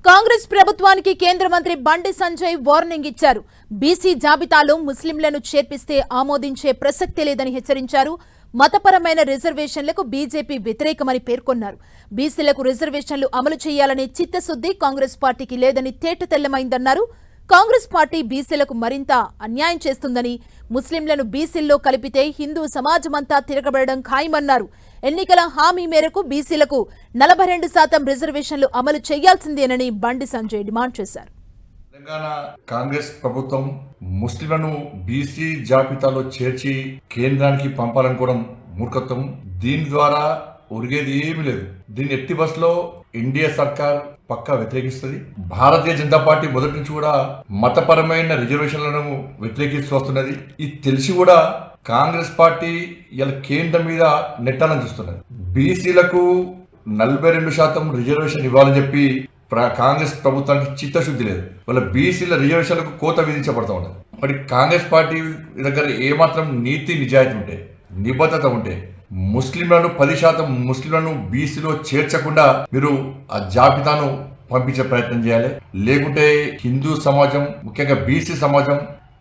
కాంగ్రెస్ ప్రభుత్వానికి కేంద్ర మంత్రి బండి సంజయ్ వార్నింగ్ ఇచ్చారు. బీసీ జాబితాలో ముస్లింలను చేర్పిస్తే ఆమోదించే ప్రసక్తే లేదని హెచ్చరించారు. మతపరమైన రిజర్వేషన్లకు బీజేపీ వ్యతిరేకమని పేర్కొన్నారు. బీసీలకు రిజర్వేషన్లు అమలు చేయాలనే చిత్తశుద్ధి కాంగ్రెస్ పార్టీకి లేదని తేటతెల్లమైందన్నారు. కాంగ్రెస్ పార్టీ బీసీలకు మరింత అన్యాయం చేస్తుందని, ముస్లింలను బీసీల్లో కలిపితే హిందూ సమాజమంతా తిరగబడడం ఖాయమన్నారు. ఎన్నికల హామీ మేరకు బీసీలకు 42% రిజర్వేషన్లు అమలు చేయాల్సిందేనని బండి సంజయ్ డిమాండ్ చేశారు. తెలంగాణ కాంగ్రెస్ ప్రభుత్వం ముస్లింలను బీసీ జాబితాలో చేర్చి కేంద్రానికి పంపాలనుకోవడం మూర్ఖత్వం. దీని ద్వారా ఒరిగేది ఏమీ లేదు. దీన్ని ఎట్టి బస్సులో ఎన్డీఏ సర్కార్ పక్కా వ్యతిరేకిస్తుంది. భారతీయ జనతా పార్టీ మొదటి నుంచి కూడా మతపరమైన రిజర్వేషన్లను వ్యతిరేకిస్తూ వస్తున్నది. ఇది తెలిసి కూడా కాంగ్రెస్ పార్టీ ఇలా కేంద్రం మీద నెట్టాలని చూస్తున్నది. బీసీలకు 42% రిజర్వేషన్ ఇవ్వాలని చెప్పి కాంగ్రెస్ ప్రభుత్వానికి చిత్తశుద్ధి లేదు. వాళ్ళ బీసీల రిజర్వేషన్లకు కోత విధించబడతా ఉన్నది. మరి కాంగ్రెస్ పార్టీ దగ్గర ఏమాత్రం నీతి నిజాయితీ ఉంటే, నిబద్ధత ఉంటే ముస్లింలను 10% ముస్లింలను బీసీలో చేర్చకుండా మీరు ఆ జాబితాను పంపించే ప్రయత్నం చేయాలి. లేకుంటే హిందూ సమాజం, ముఖ్యంగా బీసీ సమాజం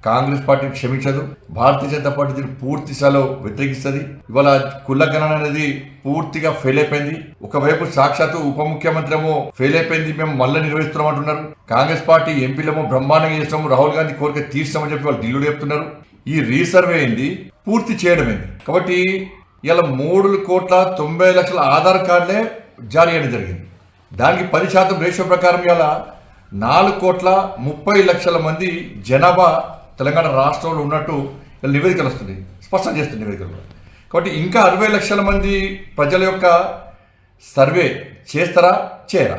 కాంగ్రెస్ పార్టీని క్షమించదు. భారతీయ జనతా పార్టీ దీన్ని పూర్తి స్థాయిలో వ్యతిరేకిస్తుంది. ఇవాళ కుల గణన అనేది పూర్తిగా ఫెయిల్ అయిపోయింది. ఒకవైపు సాక్షాత్తు ఉప ముఖ్యమంత్రి ఏమో ఫెయిల్ అయిపోయింది, మేము మళ్ళీ నిర్వహిస్తున్నాం అంటున్నారు. కాంగ్రెస్ పార్టీ ఎంపీలేమో బ్రహ్మాండంగా చేస్తాము, రాహుల్ గాంధీ కోరిక తీర్చామని చెప్పి వాళ్ళు ఢిల్లీలో చెప్తున్నారు. ఈ రీసర్వే అయింది, పూర్తి చేయడమైంది. కాబట్టి ఇలా 3,90,00,000 ఆధార్ కార్డులే జారీ చేయడం జరిగింది. దానికి 10% రేషియో ప్రకారం ఇలా 4,30,00,000 మంది జనాభా తెలంగాణ రాష్ట్రంలో ఉన్నట్టు నివేదికలు వస్తుంది, స్పష్టం చేస్తుంది నివేదికలు. కాబట్టి ఇంకా 60 లక్షల మంది ప్రజల యొక్క సర్వే చేస్తారా చేయరా?